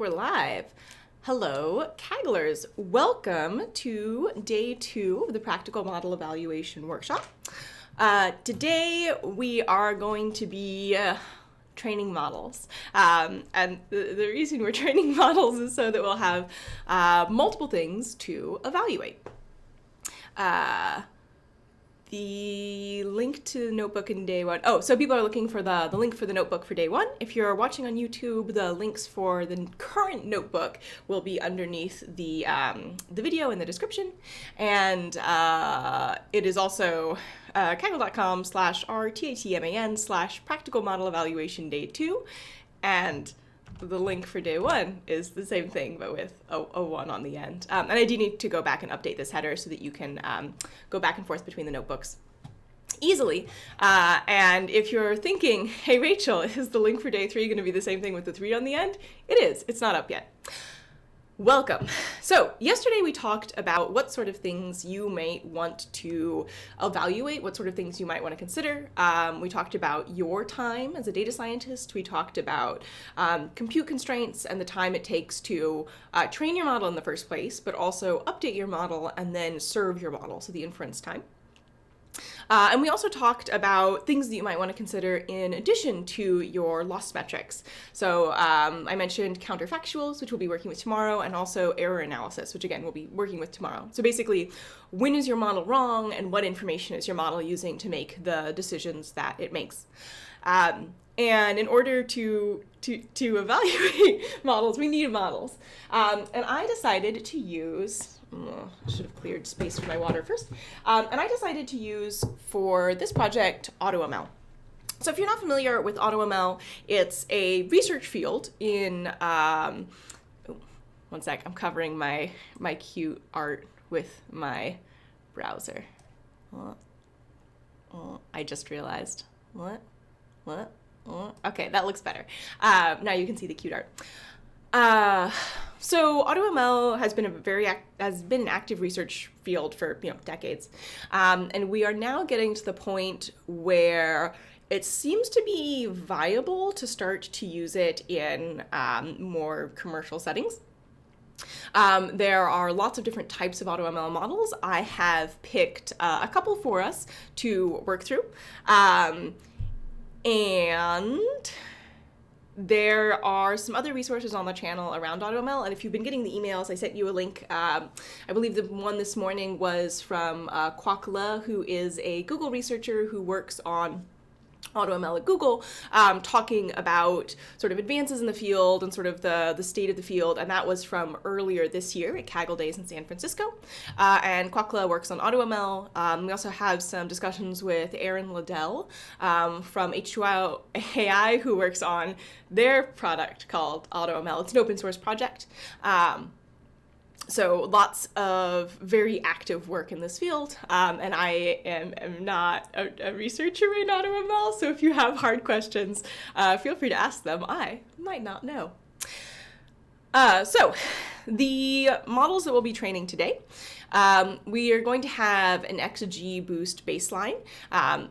we're live. Hello, Kagglers. Welcome to day 2 of the Practical Model Evaluation Workshop. Today we are going to be training models. And the reason we're training models is so that we'll have multiple things to evaluate. The link to the notebook in day 1. Oh, so people are looking for the link for the notebook for day 1. If you're watching on YouTube, the links for the current notebook will be underneath the video in the description. And it is also kaggle.com/rtatman/practical model evaluation day 2. And the link for day 1 is the same thing, but with a 1 on the end. And I do need to go back and update this header so that you can go back and forth between the notebooks easily. And if you're thinking, hey, Rachel, is the link for day 3 going to be the same thing with the 3 on the end? It is. It's not up yet. Welcome. So yesterday we talked about what sort of things you might want to evaluate, what sort of things you might want to consider. We talked about your time as a data scientist. We talked about compute constraints and the time it takes to train your model in the first place, but also update your model and then serve your model, so the inference time. And we also talked about things that you might want to consider in addition to your loss metrics. So I mentioned counterfactuals, which we'll be working with tomorrow, and also error analysis, which again we'll be working with tomorrow. So basically, when is your model wrong, and what information is your model using to make the decisions that it makes? And in order to evaluate models, we need models. And I decided to use, I should have cleared space for my water first. And I decided to use, for this project, AutoML. So if you're not familiar with AutoML, it's a research field in, one sec, I'm covering my cute art with my browser. I just realized. What? Okay, that looks better. Now you can see the cute art. So AutoML has been an active research field for decades, and we are now getting to the point where it seems to be viable to start to use it in more commercial settings. There are lots of different types of AutoML models. I have picked a couple for us to work through. And there are some other resources on the channel around AutoML, and if you've been getting the emails, I sent you a link. I believe the one this morning was from Kaggle, who is a Google researcher who works on AutoML at Google, talking about sort of advances in the field and sort of the state of the field, and that was from earlier this year at Kaggle Days in San Francisco. And Kaggle works on AutoML. We also have some discussions with Aaron Liddell from H2AI, who works on their product called AutoML. It's an open source project. So lots of very active work in this field, and I am not a researcher in AutoML, so if you have hard questions, feel free to ask them. I might not know. So the models that we'll be training today, we are going to have an XGBoost baseline.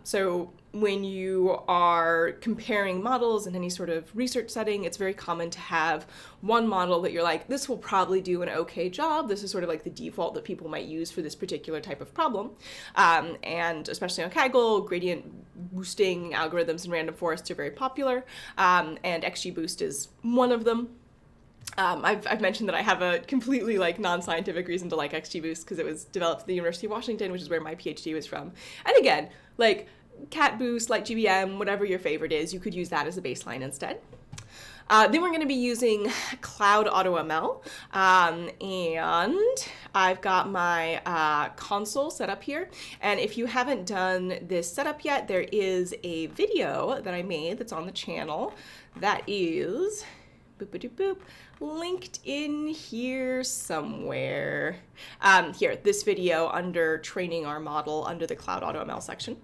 So when you are comparing models in any sort of research setting, it's very common to have one model that you're like, this will probably do an okay job. This is sort of like the default that people might use for this particular type of problem. And especially on Kaggle, gradient boosting algorithms and random forests are very popular. And XGBoost is one of them. I've mentioned that I have a completely non-scientific reason to like XGBoost because it was developed at the University of Washington, which is where my PhD was from. And again, CatBoost, GBM, whatever your favorite is, you could use that as a baseline instead. Then we're going to be using Cloud AutoML, and I've got my console set up here. And if you haven't done this setup yet, there is a video that I made that's on the channel that is linked in here somewhere. Here, this video under training our model under the Cloud AutoML section.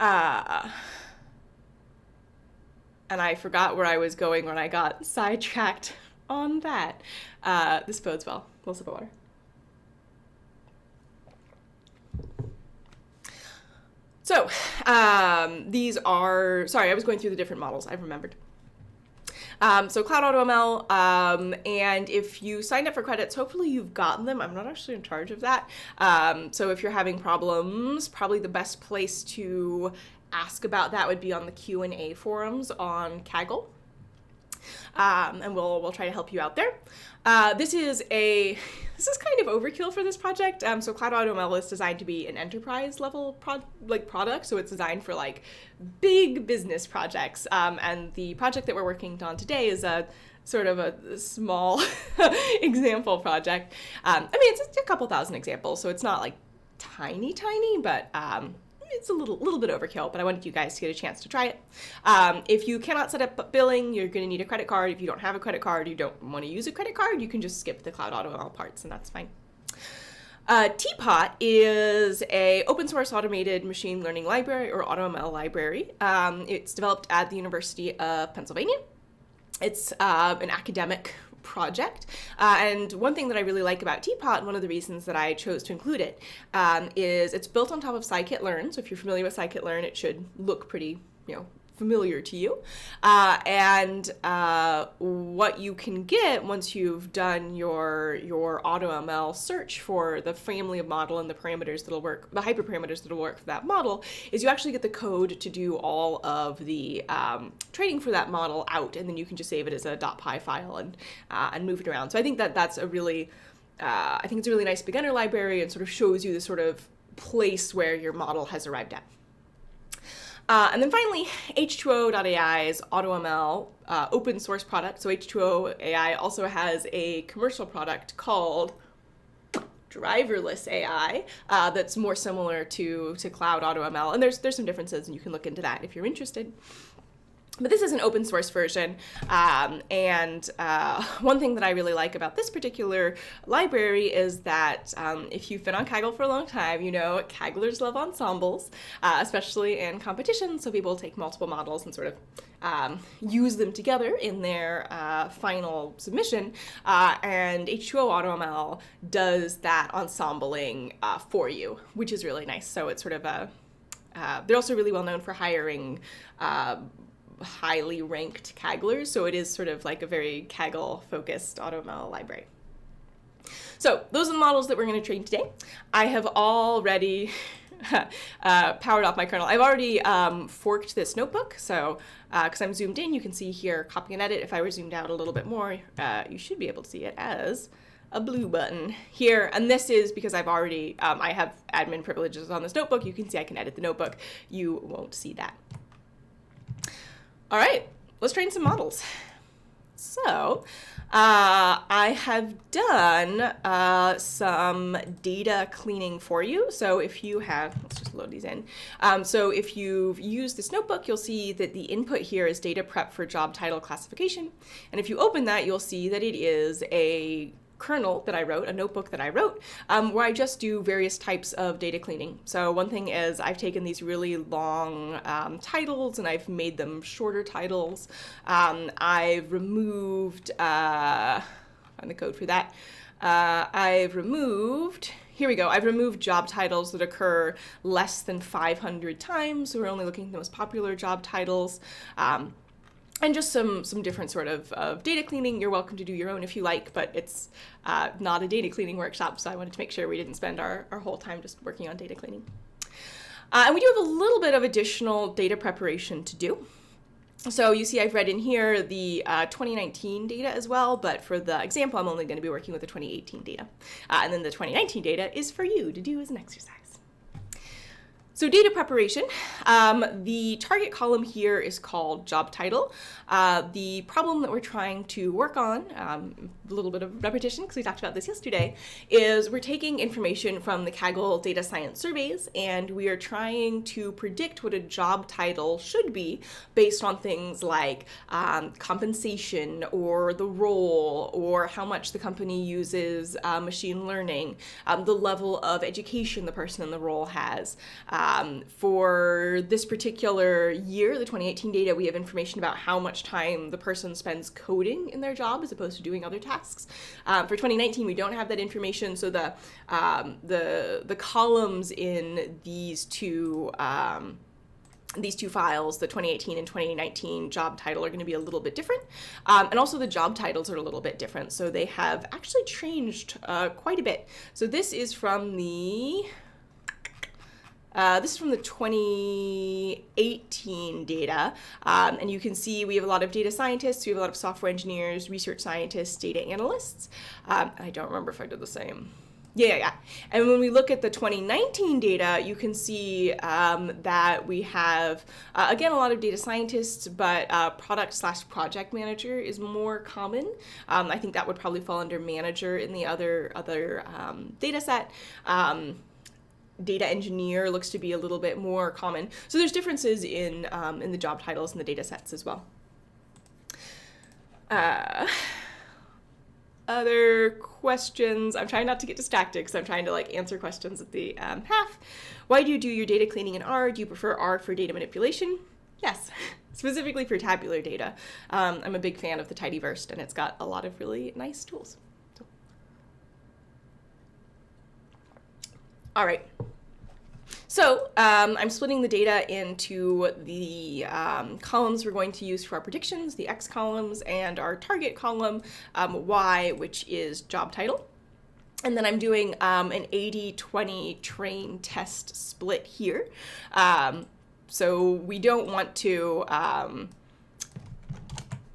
And I forgot where I was going when I got sidetracked on that. This bodes well. We'll sip of water. So these are, sorry, I was going through the different models. I've remembered. So Cloud AutoML, and if you signed up for credits, hopefully you've gotten them. I'm not actually in charge of that. So if you're having problems, probably the best place to ask about that would be on the Q&A forums on Kaggle. And we'll try to help you out there. This is kind of overkill for this project. So Cloud AutoML is designed to be an enterprise level product. So it's designed for like big business projects. And the project that we're working on today is a sort of a small example project. I mean, it's a couple thousand examples, so it's not like tiny, but it's a little bit overkill, but I wanted you guys to get a chance to try it. If you cannot set up billing, you're going to need a credit card. If you don't have a credit card, you don't want to use a credit card, you can just skip the Cloud AutoML parts, and that's fine. Teapot is a open source automated machine learning library, or AutoML library. It's developed at the University of Pennsylvania. It's an academic project. And one thing that I really like about Teapot, and one of the reasons that I chose to include it, is it's built on top of scikit-learn. So if you're familiar with scikit-learn, it should look pretty, familiar to you. And what you can get once you've done your AutoML search for the family of model and the parameters that'll work, the hyperparameters that'll work for that model, is you actually get the code to do all of the training for that model out, and then you can just save it as a .py file and move it around. So I think that's a really, I think it's a really nice beginner library, and sort of shows you the sort of place where your model has arrived at. And then finally, H2O.ai's AutoML open source product. So H2O.ai also has a commercial product called driverless AI that's more similar to Cloud AutoML. And there's some differences, and you can look into that if you're interested. But this is an open source version, and one thing that I really like about this particular library is that if you've been on Kaggle for a long time, you know Kagglers love ensembles, especially in competition, so people take multiple models and sort of use them together in their final submission, and H2O AutoML does that ensembling for you, which is really nice. So it's sort of they're also really well known for hiring highly ranked Kagglers, so it is sort of like a very Kaggle-focused AutoML library. So those are the models that we're going to train today. I have already powered off my kernel. I've already forked this notebook, so because I'm zoomed in, you can see here copy and edit. If I were zoomed out a little bit more, you should be able to see it as a blue button here, and this is because I've already, I have admin privileges on this notebook. You can see I can edit the notebook. You won't see that. All right, let's train some models. So I have done some data cleaning for you. So if you have, let's just load these in. So if you've used this notebook, you'll see that the input here is data prep for job title classification. And if you open that, you'll see that it is a kernel that I wrote, a notebook that I wrote, where I just do various types of data cleaning. So one thing is I've taken these really long titles and I've made them shorter titles. I've removed, find the code for that. I've removed job titles that occur less than 500 times. So we're only looking at the most popular job titles. And just some different sort of data cleaning. You're welcome to do your own if you like, but it's not a data cleaning workshop, so I wanted to make sure we didn't spend our whole time just working on data cleaning. And we do have a little bit of additional data preparation to do. So you see I've read in here the 2019 data as well, but for the example, I'm only going to be working with the 2018 data. And then the 2019 data is for you to do as an exercise. So data preparation, the target column here is called job title. The problem that we're trying to work on, a little bit of repetition because we talked about this yesterday, is we're taking information from the Kaggle data science surveys and we are trying to predict what a job title should be based on things like compensation or the role or how much the company uses machine learning, the level of education the person in the role has. For this particular year, the 2018 data, we have information about how much time the person spends coding in their job as opposed to doing other tasks. For 2019, we don't have that information, so the columns in these two these two files, the 2018 and 2019 job title, are going to be a little bit different. And also the job titles are a little bit different. So they have actually changed quite a bit. So this is from the 2018 data, and you can see we have a lot of data scientists, we have a lot of software engineers, research scientists, data analysts. I don't remember if I did the same. Yeah. And when we look at the 2019 data, you can see that we have, again, a lot of data scientists, but product/project manager is more common. I think that would probably fall under manager in the other data set. Data engineer looks to be a little bit more common. So there's differences in the job titles and the data sets as well. Other questions. I'm trying not to get distracted because I'm trying to answer questions at the half. Why do you do your data cleaning in R? Do you prefer R for data manipulation? Yes, specifically for tabular data. I'm a big fan of the tidyverse, and it's got a lot of really nice tools. All right. So I'm splitting the data into the columns we're going to use for our predictions, the X columns, and our target column, Y, which is job title. And then I'm doing an 80-20 train test split here. So we don't want to,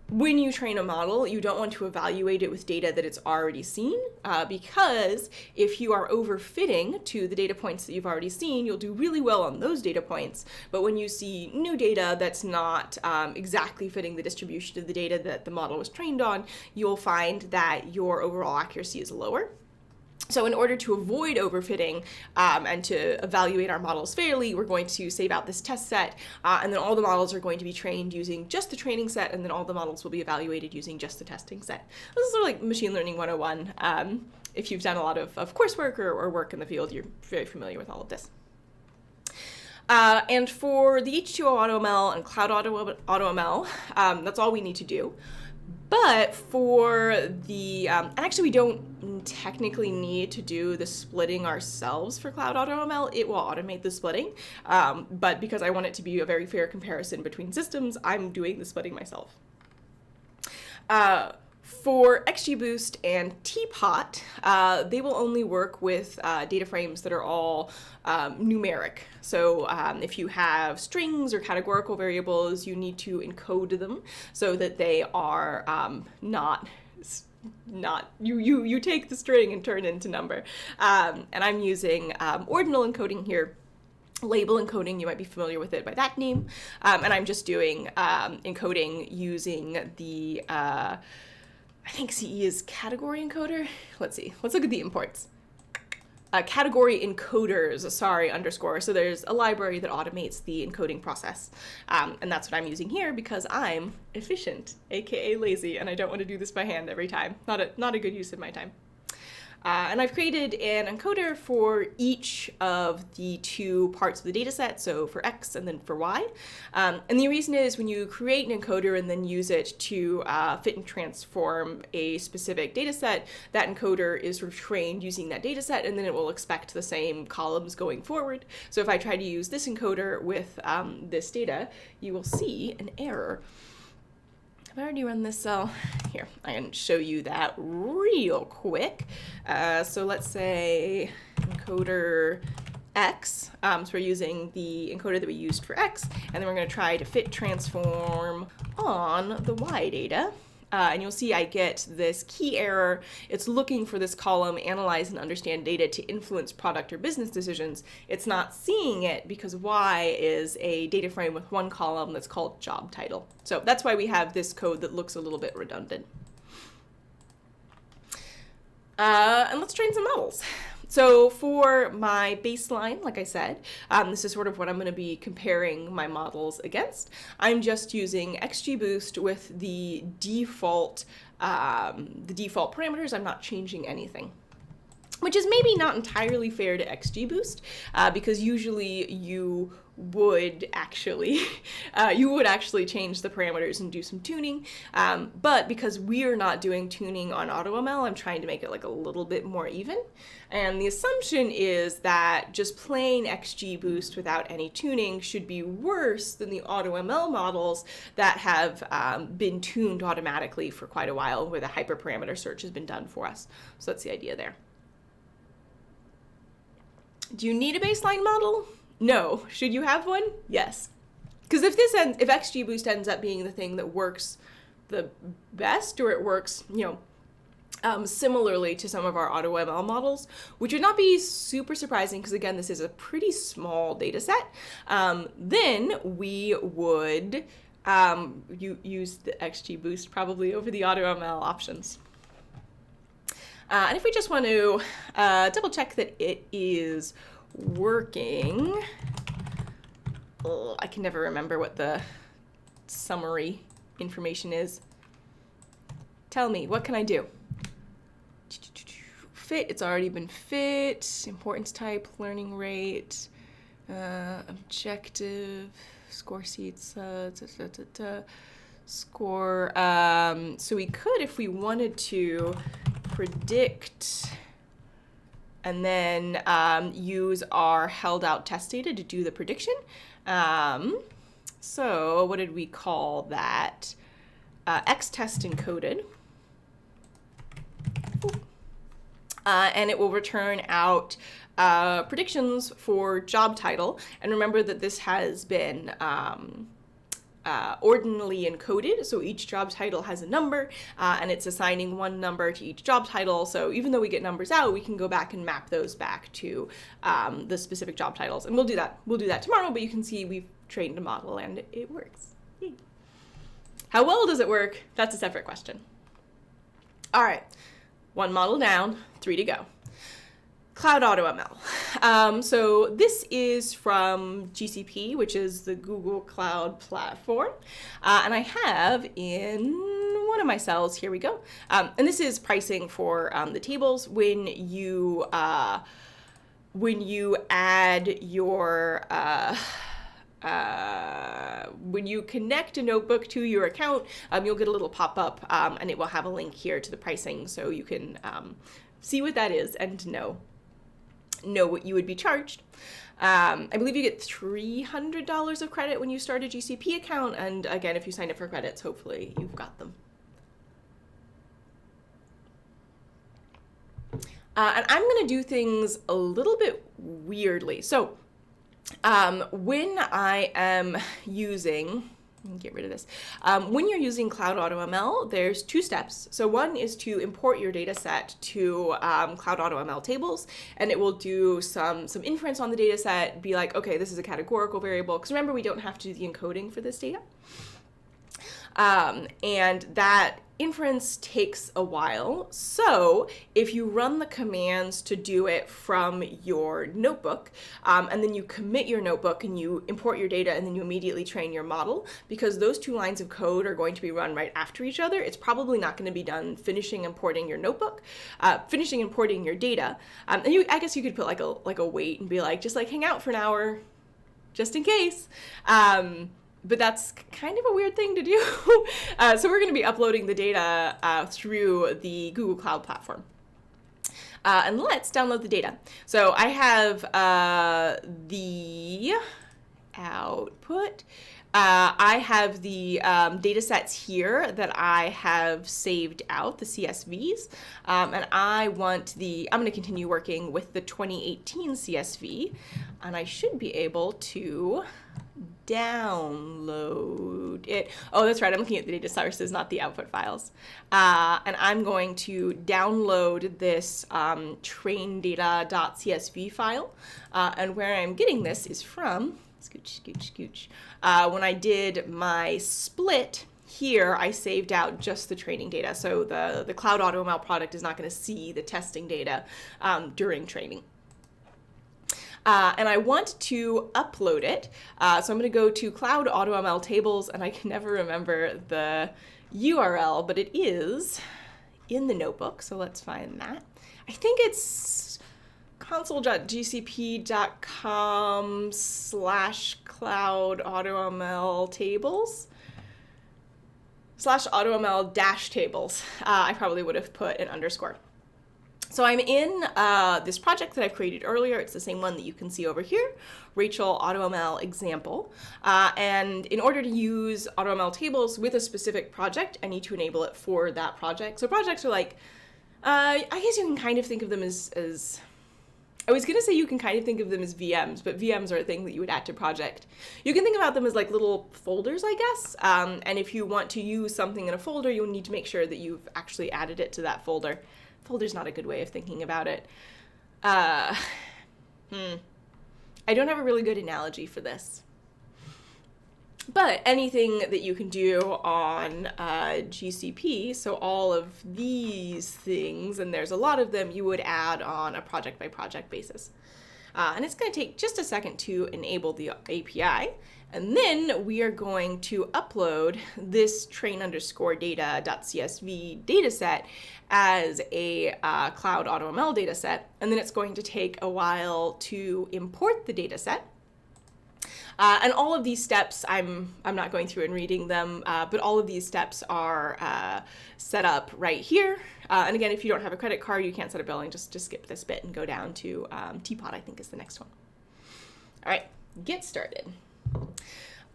when you train a model, you don't want to evaluate it with data that it's already seen, because if you are overfitting to the data points that you've already seen, you'll do really well on those data points. But when you see new data that's not exactly fitting the distribution of the data that the model was trained on, you'll find that your overall accuracy is lower. So in order to avoid overfitting and to evaluate our models fairly, we're going to save out this test set, and then all the models are going to be trained using just the training set, and then all the models will be evaluated using just the testing set. This is sort of like machine learning 101. If you've done a lot of coursework or work in the field, you're very familiar with all of this. And for the H2O AutoML and Cloud AutoML, that's all we need to do. But for the, and actually we don't technically need to do the splitting ourselves for Cloud AutoML. It will automate the splitting. But because I want it to be a very fair comparison between systems, I'm doing the splitting myself. For XGBoost and Teapot, they will only work with data frames that are all numeric. So if you have strings or categorical variables, you need to encode them so that they are not you take the string and turn it into number. And I'm using ordinal encoding here. Label encoding, you might be familiar with it by that name. And I'm just doing encoding using the I think CE is category encoder. Let's see. Let's look at the imports. Category encoders, _. So there's a library that automates the encoding process. And that's what I'm using here because I'm efficient, aka lazy, and I don't want to do this by hand every time. Not a good use of my time. And I've created an encoder for each of the two parts of the data set, so for X and then for Y. And the reason is when you create an encoder and then use it to fit and transform a specific data set, that encoder is sort of trained using that data set, and then it will expect the same columns going forward. So if I try to use this encoder with this data, you will see an error. I've already run this cell. Here, I can show you that real quick. So let's say encoder X. So we're using the encoder that we used for X, and then we're going to try to fit transform on the Y data. And you'll see I get this key error. It's looking for this column, analyze and understand data to influence product or business decisions. It's not seeing it because Y is a data frame with one column that's called job title. So that's why we have this code that looks a little bit redundant. And let's train some models. So for my baseline, like I said, this is sort of what I'm going to be comparing my models against. I'm just using XGBoost with the default parameters. I'm not changing anything. which is maybe not entirely fair to XGBoost, because usually you would actually change the parameters and do some tuning. But because we're not doing tuning on AutoML, I'm trying to make it like a little bit more even. And the assumption is that just plain XGBoost without any tuning should be worse than the AutoML models that have been tuned automatically for quite a while, where the hyperparameter search has been done for us. So that's the idea there. Do you need a baseline model? No. Should you have one? Yes. Because if XGBoost ends up being the thing that works the best, or it works, similarly to some of our AutoML models, which would not be super surprising because, again, this is a pretty small data set, then we would use the XGBoost probably over the AutoML options. And if we just want to double check that it is working, I can never remember what the summary information is. Tell me, what can I do? Fit, it's already been fit. Importance type, learning rate, objective, score seats, score. So we could, if we wanted to, predict and then use our held out test data to do the prediction. So what did we call that? X-test encoded. And it will return out predictions for job title. And remember that this has been ordinally encoded, so each job title has a number, and it's assigning one number to each job title. So even though we get numbers out, we can go back and map those back to the specific job titles. And we'll do that tomorrow, but you can see we've trained a model and it works. Yay. How well does it work? That's a separate question. All right, 1 model down, 3 to go. Cloud AutoML. So this is from GCP, which is the Google Cloud Platform. And I have in one of my cells, here we go. And this is pricing for the tables. When you add your, when you connect a notebook to your account, you'll get a little pop-up and it will have a link here to the pricing, so you can see what that is and know what you would be charged. I believe you get $300 of credit when you start a GCP account, and again, if you sign up for credits, hopefully you've got them. And I'm going to do things a little bit weirdly. So when I am using, get rid of this. When you're using Cloud AutoML, there's 2 steps. So one is to import your data set to Cloud AutoML tables, and it will do some inference on the data set, be like, okay, this is a categorical variable, because remember, we don't have to do the encoding for this data. And that inference takes a while. So if you run the commands to do it from your notebook, and then you commit your notebook and you import your data and then you immediately train your model, because those 2 lines of code are going to be run right after each other, it's probably not going to be done finishing importing your notebook, finishing importing your data. And I guess you could put like a wait and be like, just like hang out for an hour, just in case. But that's kind of a weird thing to do. So we're going to be uploading the data through the Google Cloud Platform. And let's download the data. So I have the output. I have the data sets here that I have saved out, the CSVs. And I'm going to continue working with the 2018 CSV. And I should be able to download it. Oh, that's right. I'm looking at the data sources, not the output files. And I'm going to download this traindata.csv file. And where I'm getting this is from, scooch, scooch, scooch. When I did my split here, I saved out just the training data. So the Cloud AutoML product is not going to see the testing data during training. And I want to upload it. So I'm going to go to Cloud AutoML Tables, and I can never remember the URL, but it is in the notebook, so let's find that. I think it's console.gcp.com/cloud AutoML tables /AutoML -tables. I probably would have put an underscore. So I'm in this project that I've created earlier. It's the same one that you can see over here, Rachel AutoML example. And in order to use AutoML tables with a specific project, I need to enable it for that project. So projects are like, I guess you can kind of think of them as I was going to say you can kind of think of them as VMs, but VMs are a thing that you would add to project. You can think about them as like little folders, I guess. And if you want to use something in a folder, you'll need to make sure that you've actually added it to that folder. Folder's not a good way of thinking about it. I don't have a really good analogy for this. But anything that you can do on GCP, so all of these things, and there's a lot of them, you would add on a project-by-project basis. And it's going to take just a second to enable the API. And then we are going to upload this train_data.csv dataset as a cloud AutoML dataset. And then it's going to take a while to import the dataset. And all of these steps, I'm not going through and reading them, but all of these steps are set up right here. And again, if you don't have a credit card, you can't set up billing, just skip this bit and go down to Teapot, I think is the next one. All right, get started.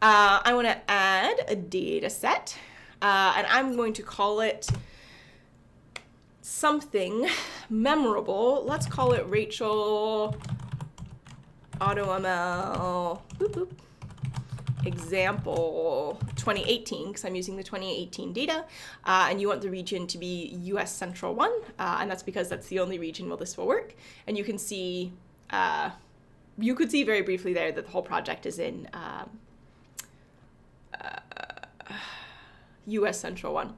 I want to add a data set, and I'm going to call it something memorable. Let's call it Rachel AutoML example 2018, because I'm using the 2018 data, and you want the region to be US Central 1, and that's because that's the only region where this will work. And you can see, you could see very briefly there that the whole project is in US Central 1.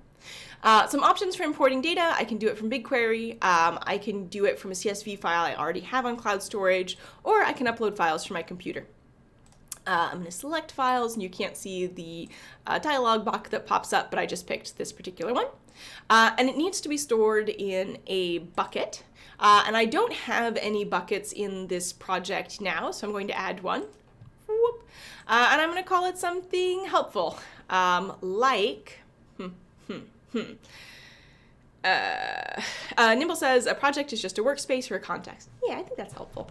Some options for importing data. I can do it from BigQuery. I can do it from a CSV file I already have on cloud storage, or I can upload files from my computer. I'm going to select files, and you can't see the dialog box that pops up, but I just picked this particular one. And it needs to be stored in a bucket. And I don't have any buckets in this project now, so I'm going to add one. Whoop. And I'm going to call it something helpful, like... Nimble says a project is just a workspace or a context. Yeah, I think that's helpful.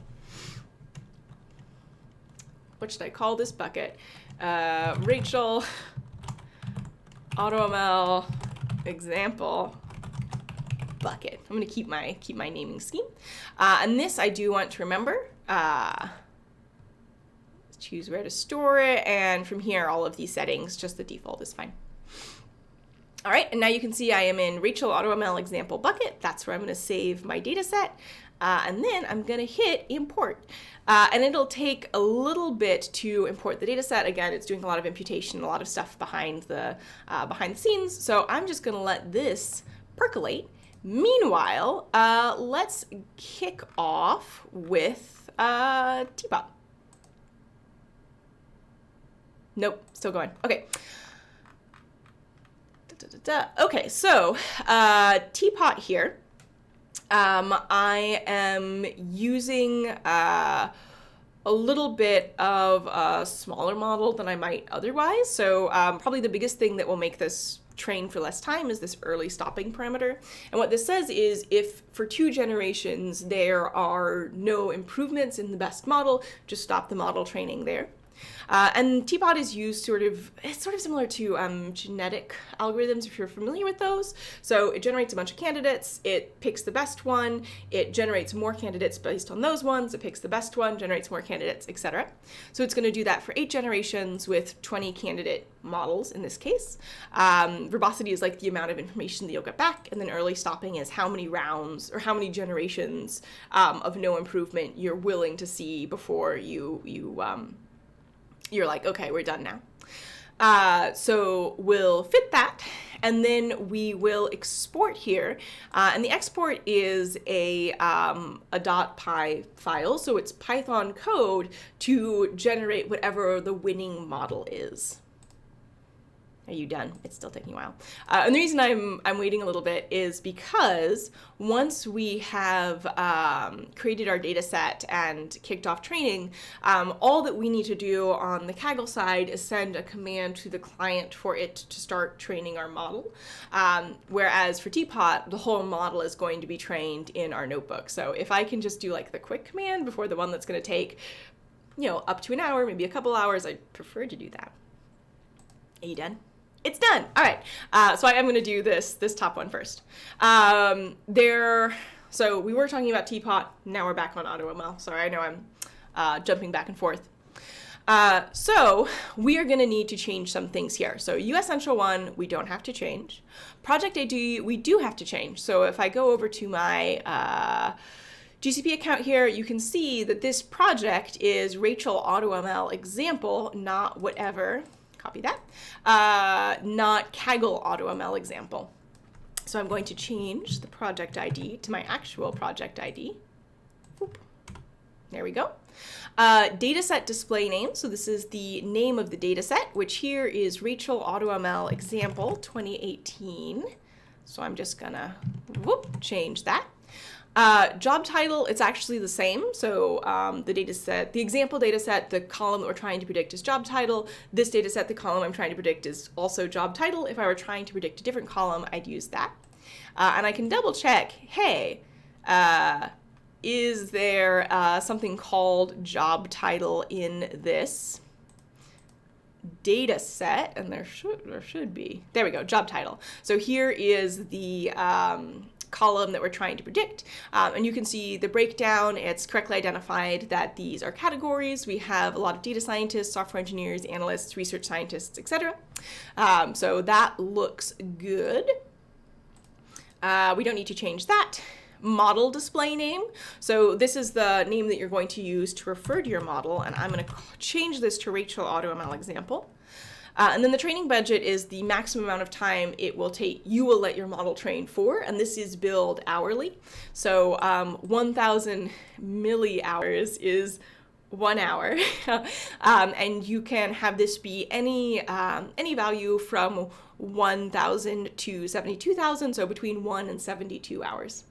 What should I call this bucket? Rachel AutoML example bucket. I'm going to keep my naming scheme. And this I do want to remember. Choose where to store it, and from here all of these settings, just the default is fine. All right, and now you can see I am in Rachel AutoML example bucket. That's where I'm going to save my data set. And then I'm going to hit import. And it'll take a little bit to import the data set. Again, it's doing a lot of imputation, a lot of stuff behind the scenes. So I'm just going to let this percolate. Meanwhile, let's kick off with Teapot. Nope, still going. Okay. Okay, so Teapot here. I am using a little bit of a smaller model than I might otherwise. So probably the biggest thing that will make this train for less time is this early stopping parameter. And what this says is if for 2 generations there are no improvements in the best model, just stop the model training there. And Teapot is used it's sort of similar to genetic algorithms, if you're familiar with those. So it generates a bunch of candidates, it picks the best one, it generates more candidates based on those ones, it picks the best one, generates more candidates, etc. So it's going to do that for 8 generations with 20 candidate models in this case. Verbosity is like the amount of information that you'll get back, and then early stopping is how many rounds or how many generations of no improvement you're willing to see before you're like, okay, we're done now. So we'll fit that, and then we will export here. And the export is a .py file, so it's Python code to generate whatever the winning model is. Are you done? It's still taking a while. And the reason I'm waiting a little bit is because once we have created our data set and kicked off training, all that we need to do on the Kaggle side is send a command to the client for it to start training our model. Whereas for Teapot, the whole model is going to be trained in our notebook. So if I can just do like the quick command before the one that's going to take, up to an hour, maybe a couple hours, I'd prefer to do that. Are you done? It's done. All right. So I'm going to do this top one first. So we were talking about Teapot. Now we're back on AutoML. Sorry, I know I'm jumping back and forth. So we are going to need to change some things here. So US Central 1, we don't have to change. Project ID, we do have to change. So if I go over to my GCP account here, you can see that this project is Rachel AutoML example, not whatever. Copy that. Not Kaggle AutoML example. So I'm going to change the project ID to my actual project ID. Oop. There we go. Dataset display name. So this is the name of the dataset, which here is Rachel AutoML example 2018. So I'm just gonna change that. Job title, it's actually the same. So the example data set, the column that we're trying to predict is job title. This data set, the column I'm trying to predict is also job title. If I were trying to predict a different column, I'd use that. And I can double check, hey, is there something called job title in this data set? And there should be. There we go, job title. So here is the column that we're trying to predict. And you can see the breakdown. It's correctly identified that these are categories. We have a lot of data scientists, software engineers, analysts, research scientists, etc. So that looks good. We don't need to change that. Model display name. So this is the name that you're going to use to refer to your model. And I'm going to change this to Rachel AutoML example. And then the training budget is the maximum amount of time it will take, you will let your model train for, and this is billed hourly. So 1,000 milli hours is 1 hour, and you can have this be any value from 1,000 to 72,000, so between 1 and 72 hours.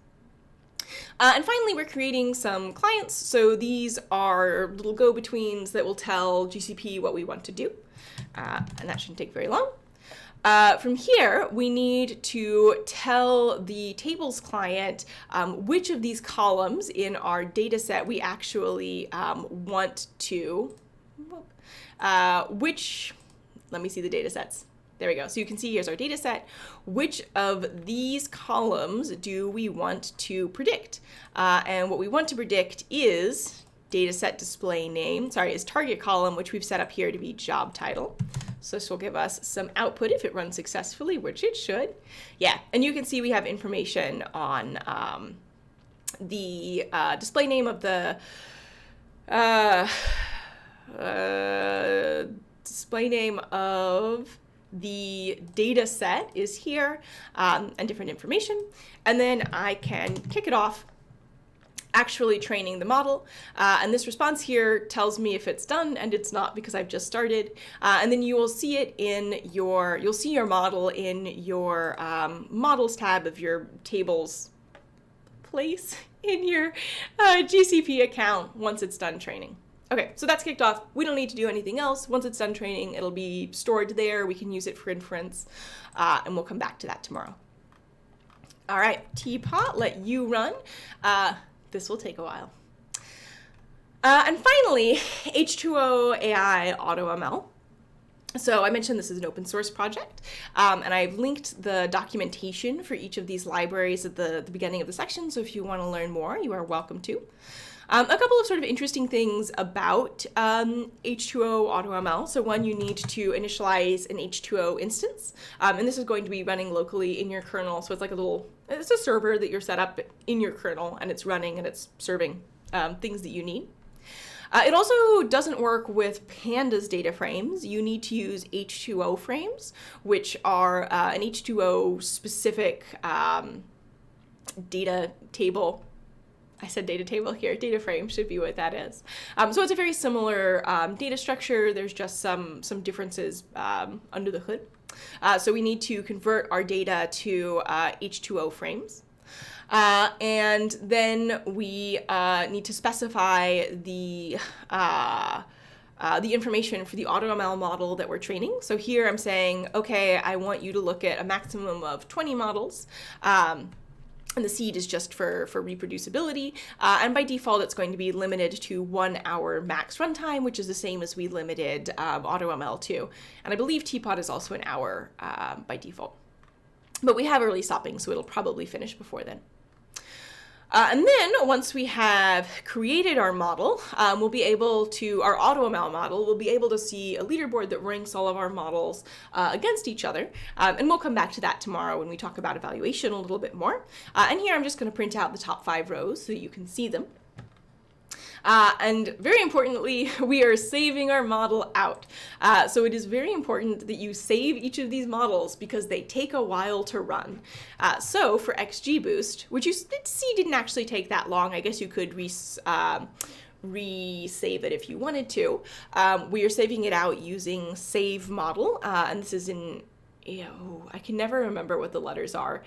And finally, we're creating some clients. So these are little go-betweens that will tell GCP what we want to do. And that shouldn't take very long. From here, we need to tell the tables client which of these columns in our data set we actually want to, let me see the data sets. There we go. So you can see here's our data set. Which of these columns do we want to predict? And what we want to predict is dataset display name, is target column, which we've set up here to be job title. So this will give us some output if it runs successfully, which it should. Yeah, and you can see we have information on the display name of the display name of the data set is here, and different information. And then I can kick it off actually training the model. And this response here tells me if it's done, and it's not because I've just started. And then you will see it in you'll see your model in your models tab of your tables place in your GCP account once it's done training. Okay, so that's kicked off. We don't need to do anything else. Once it's done training, it'll be stored there. We can use it for inference, and we'll come back to that tomorrow. All right, Teapot, let you run. This will take a while. And finally, H2O AI AutoML. So I mentioned this is an open source project, and I've linked the documentation for each of these libraries at the beginning of the section, so if you want to learn more, you are welcome to. A couple of sort of interesting things about H2O AutoML. So one, you need to initialize an H2O instance, and this is going to be running locally in your kernel, so it's like it's a server that you're set up in your kernel, and it's running and it's serving things that you need. It also doesn't work with pandas data frames. You need to use H2O frames, which are an H2O specific data table. I said data table here. Data frame should be what that is. So it's a very similar data structure. There's just some differences under the hood. So we need to convert our data to H2O frames. And then we need to specify the information for the AutoML model that we're training. So here I'm saying, okay, I want you to look at a maximum of 20 models. And the seed is just for reproducibility. And by default, it's going to be limited to 1 hour max runtime, which is the same as we limited AutoML to. And I believe Teapot is also an hour by default. But we have early stopping, so it'll probably finish before then. And then once we have created our model, we'll be able to, our AutoML model, we'll be able to see a leaderboard that ranks all of our models against each other. And we'll come back to that tomorrow when we talk about evaluation a little bit more. And here I'm just going to print out the top 5 rows so you can see them. And very importantly, we are saving our model out. So it is very important that you save each of these models because they take a while to run. So for XGBoost, which you see didn't actually take that long, I guess you could resave it if you wanted to. We are saving it out using save model, and this is in, I can never remember what the letters are.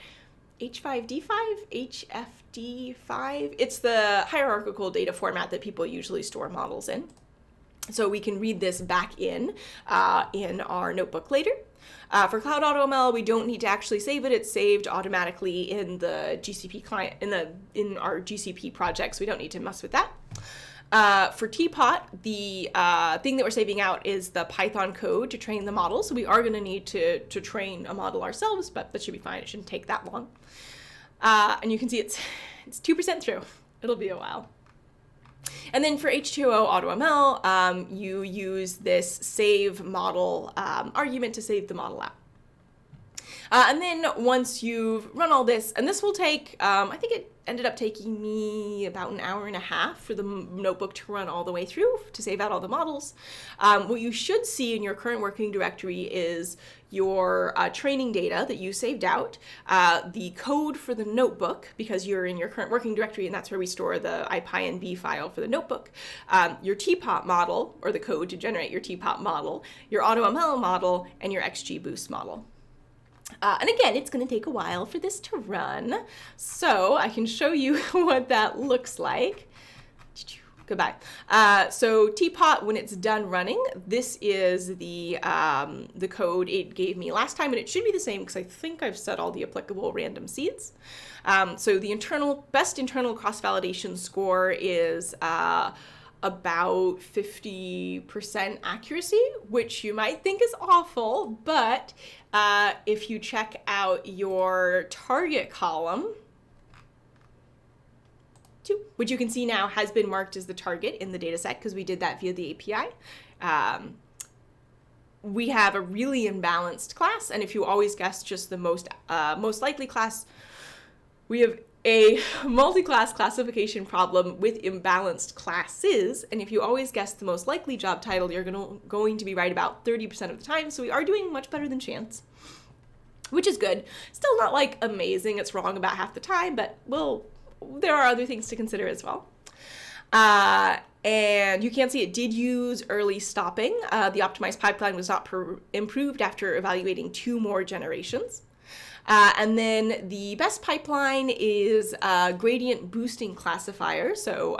H5D5, HFD5. It's the hierarchical data format that people usually store models in. So we can read this back in our notebook later. For Cloud AutoML, we don't need to actually save it. It's saved automatically in the GCP client, in our GCP projects. We don't need to mess with that. For Teapot, the thing that we're saving out is the Python code to train the model. So we are going to need to train a model ourselves, but that should be fine. It shouldn't take that long. And you can see it's 2% through. It'll be a while. And then for H2O AutoML, you use this save model argument to save the model out. And then once you've run all this, and this will take, I think it ended up taking me about 1.5 hours for the notebook to run all the way through to save out all the models. What you should see in your current working directory is your training data that you saved out, the code for the notebook, because you're in your current working directory and that's where we store the IPyNB file for the notebook, your Teapot model, or the code to generate your Teapot model, your AutoML model, and your XGBoost model. And again, it's going to take a while for this to run, so I can show you what that looks like. Goodbye. So Teapot, when it's done running, this is the code it gave me last time, and it should be the same because I think I've set all the applicable random seeds. So the best internal cross-validation score is about 50% accuracy, which you might think is awful, but if you check out your target column, which you can see now has been marked as the target in the data set because we did that via the API. We have a really imbalanced class, and if you always guess just the most likely class, we have a multi-class classification problem with imbalanced classes, and if you always guess the most likely job title, you're going to be right about 30% of the time, so we are doing much better than chance, which is good. Still not like amazing, it's wrong about half the time, but there are other things to consider as well. And you can see it did use early stopping. The optimized pipeline was not improved after evaluating 2 more generations. And then the best pipeline is gradient boosting classifier, so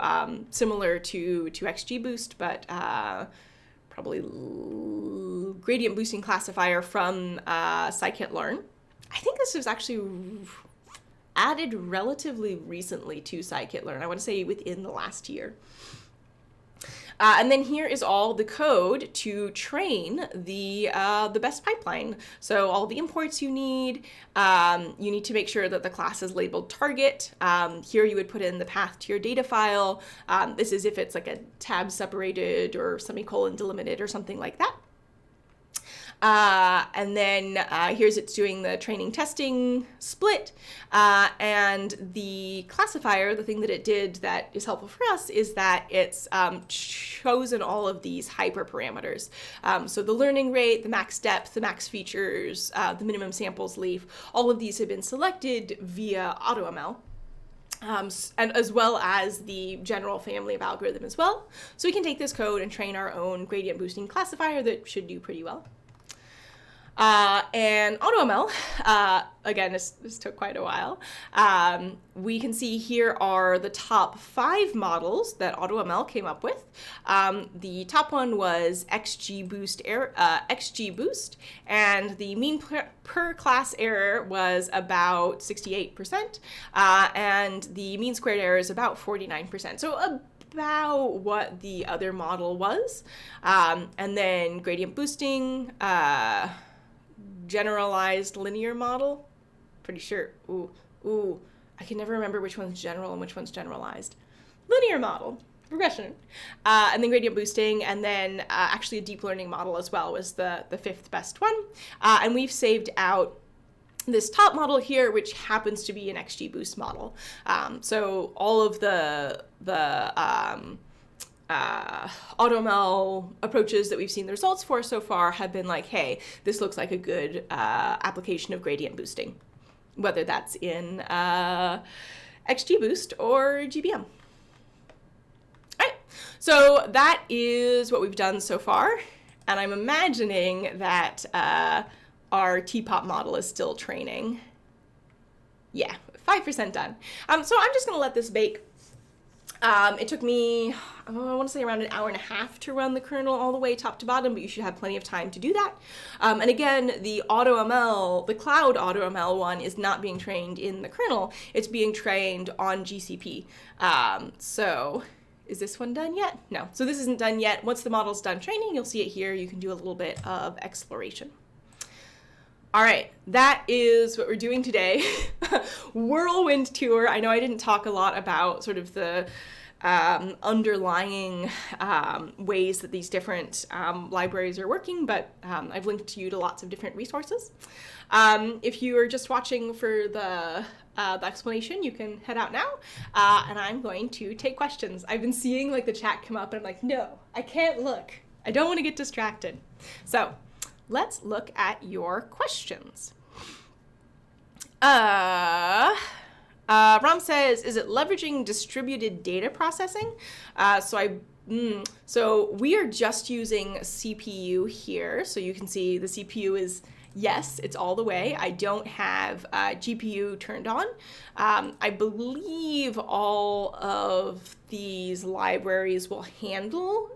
similar to XGBoost, but probably gradient boosting classifier from scikit-learn. I think this was actually added relatively recently to scikit-learn. I want to say within the last year. And then here is all the code to train the best pipeline. So all the imports you need to make sure that the class is labeled target. Here you would put in the path to your data file. This is if it's like a tab separated or semicolon delimited or something like that. And then here's it's doing the training testing split, and the classifier, the thing that it did that is helpful for us is that it's chosen all of these hyperparameters. So the learning rate, the max depth, the max features, the minimum samples leaf, all of these have been selected via AutoML. And as well as the general family of algorithm as well. So we can take this code and train our own gradient boosting classifier that should do pretty well. And AutoML, again, this took quite a while. We can see here are the top 5 models that AutoML came up with. The top one was XGBoost, and the mean per class error was about 68%, and the mean squared error is about 49%. So about what the other model was. And then gradient boosting, generalized linear model, pretty sure. I can never remember which one's general and which one's generalized. Linear model, regression. And then gradient boosting, and then actually a deep learning model as well was the 5th best one. And we've saved out this top model here, which happens to be an XGBoost model. So all of the AutoML approaches that we've seen the results for so far have been like, hey, this looks like a good application of gradient boosting, whether that's in XGBoost or GBM. All right, so that is what we've done so far, and I'm imagining that our Teapot model is still training. Yeah, 5% done. So I'm just going to let this bake. It took me, I want to say around an hour and a half to run the kernel all the way top to bottom, but you should have plenty of time to do that. And again, the AutoML, the cloud AutoML one is not being trained in the kernel. It's being trained on GCP. So is this one done yet? No. So this isn't done yet. Once the model's done training, you'll see it here. You can do a little bit of exploration. All right, that is what we're doing today. Whirlwind tour. I know I didn't talk a lot about sort of the underlying ways that these different libraries are working, but I've linked you to lots of different resources. If you are just watching for the explanation, you can head out now, and I'm going to take questions. I've been seeing like the chat come up, and I'm like, no, I can't look. I don't want to get distracted. So let's look at your questions. Ram says, is it leveraging distributed data processing? So we are just using CPU here. So you can see the CPU is, yes, it's all the way. I don't have GPU turned on. I believe all of these libraries will handle,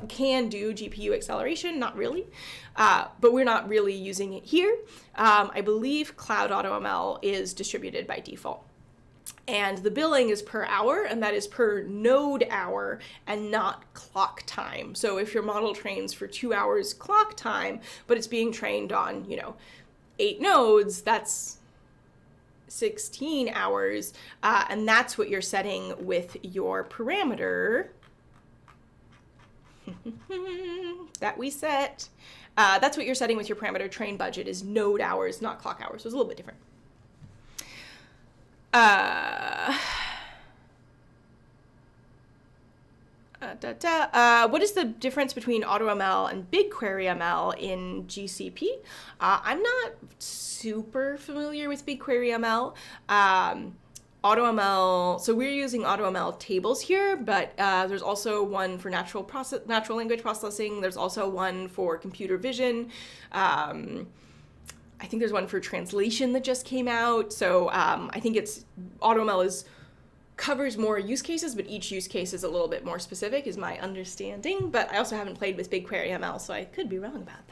can do GPU acceleration, not really, but we're not really using it here. I believe Cloud AutoML is distributed by default. And the billing is per hour, and that is per node hour and not clock time. So if your model trains for 2 hours clock time, but it's being trained on, 8 nodes, that's 16 hours, and that's what you're setting with your parameter that we set. That's what you're setting with your parameter train budget is node hours, not clock hours. So it's a little bit different. What is the difference between AutoML and BigQuery ML in GCP? I'm not super familiar with BigQuery ML. AutoML, so we're using AutoML tables here, but there's also one for natural language processing. There's also one for computer vision. I think there's one for translation that just came out. So I think AutoML covers more use cases, but each use case is a little bit more specific, is my understanding. But I also haven't played with BigQuery ML, so I could be wrong about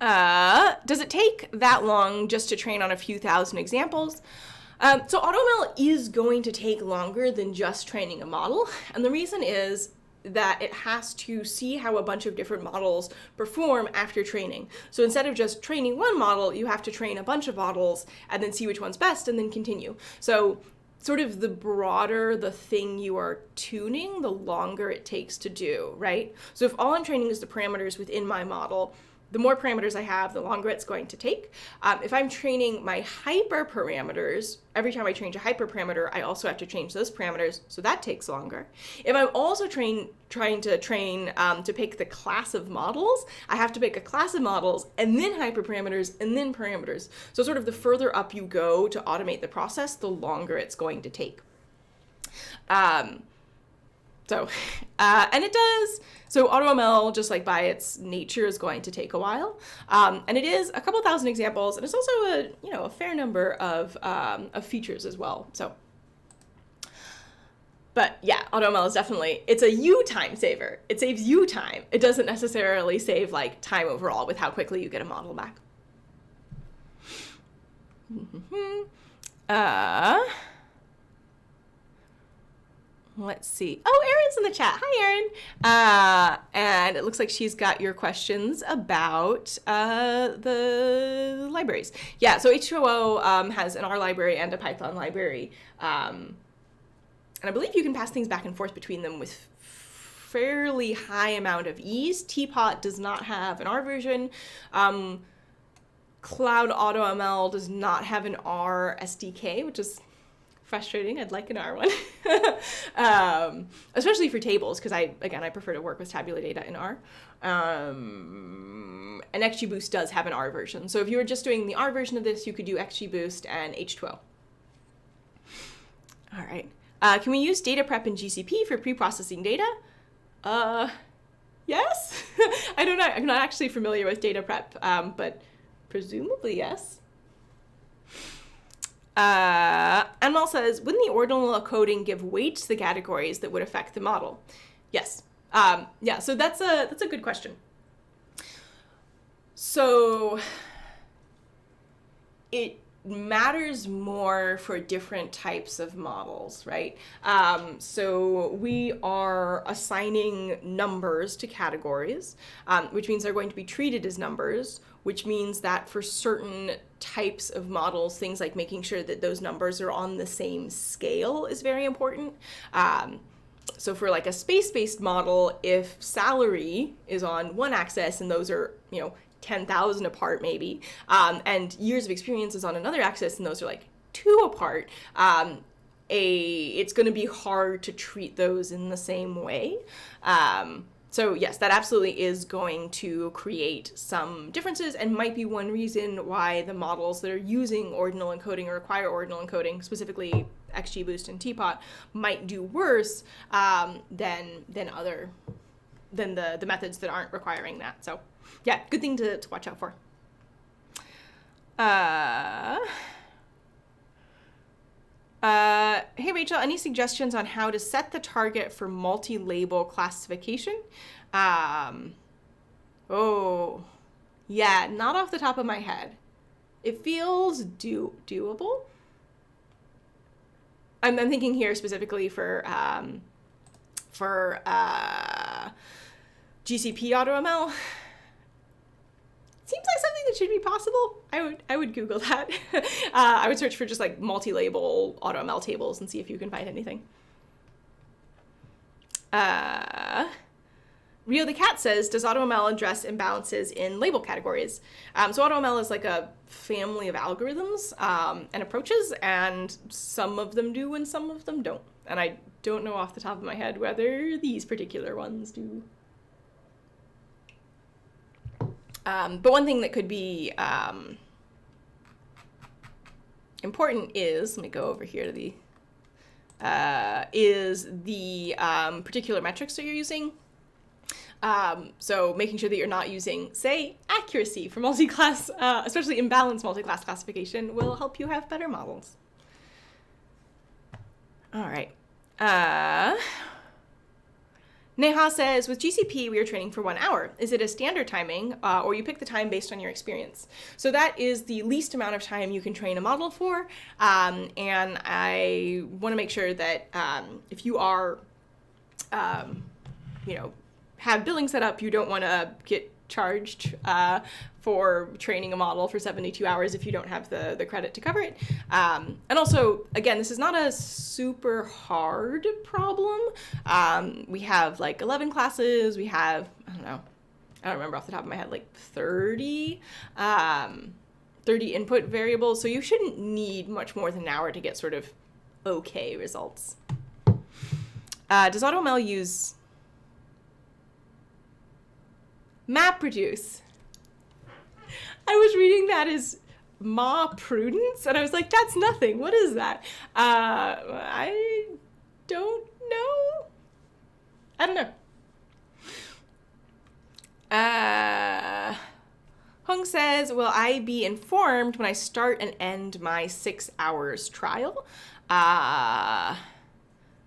that. Does it take that long just to train on a few thousand examples? So AutoML is going to take longer than just training a model. And the reason is that it has to see how a bunch of different models perform after training. So instead of just training one model, you have to train a bunch of models and then see which one's best and then continue. So sort of the broader the thing you are tuning, the longer it takes to do, right? So if all I'm training is the parameters within my model, the more parameters I have, the longer it's going to take. If I'm training my hyperparameters, every time I change a hyperparameter, I also have to change those parameters, so that takes longer. If I'm also trying to train to pick the class of models, I have to pick a class of models, and then hyperparameters, and then parameters. So sort of the further up you go to automate the process, the longer it's going to take. So So, and it does, so AutoML, just like by its nature, is going to take a while. And it is a couple thousand examples, and it's also a fair number of features as well. So, but yeah, AutoML is definitely, it's a you time saver. It saves you time. It doesn't necessarily save like time overall with how quickly you get a model back. Let's see. Oh, Erin's in the chat. Hi, Erin. And it looks like she's got your questions about the libraries. Yeah, so H2O has an R library and a Python library. And I believe you can pass things back and forth between them with fairly high amount of ease. Teapot does not have an R version. Cloud AutoML does not have an R SDK, which is frustrating. I'd like an R one, especially for tables, because I prefer to work with tabular data in R. And XGBoost does have an R version. So if you were just doing the R version of this, you could do XGBoost and H2O. All right. Can we use data prep in GCP for pre-processing data? Yes. I don't know. I'm not actually familiar with data prep, but presumably yes. Anmal says, wouldn't the ordinal coding give weight to the categories that would affect the model? Yes. Yeah, so that's a good question. So it matters more for different types of models, right? So we are assigning numbers to categories, which means they're going to be treated as numbers, which means that for certain types of models, things like making sure that those numbers are on the same scale is very important. So for like a space-based model, if salary is on one axis and those are, 10,000 apart maybe, and years of experience is on another axis and those are like 2 apart, it's going to be hard to treat those in the same way. So yes, that absolutely is going to create some differences and might be one reason why the models that are using ordinal encoding or require ordinal encoding, specifically XGBoost and Teapot, might do worse than the methods that aren't requiring that. So yeah, good thing to watch out for. Hey Rachel, any suggestions on how to set the target for multi-label classification? Oh, yeah, not off the top of my head. It feels doable. I'm thinking here specifically for GCP AutoML. Seems like something that should be possible. I would Google that. I would search for just like multi-label AutoML tables and see if you can find anything. Rio the Cat says, does AutoML address imbalances in label categories? So AutoML is like a family of algorithms and approaches, and some of them do and some of them don't. And I don't know off the top of my head whether these particular ones do. But one thing that could be important is, let me go over here to the, is the particular metrics that you're using. So making sure that you're not using, say, accuracy for multi-class, especially imbalanced multi-class classification, will help you have better models. All right. Neha says, with GCP, we are training for 1 hour. Is it a standard timing, or you pick the time based on your experience? So that is the least amount of time you can train a model for. And I want to make sure that if you are, have billing set up, you don't want to get charged for training a model for 72 hours if you don't have the credit to cover it. And also, again, this is not a super hard problem. We have like 11 classes. We have, I don't remember off the top of my head, like 30 input variables. So you shouldn't need much more than an hour to get sort of okay results. Does AutoML use MapReduce? I was reading that as MapPrudence, and I was like, that's nothing. What is that? I don't know. I don't know. Hung says, will I be informed when I start and end my 6 hours trial? I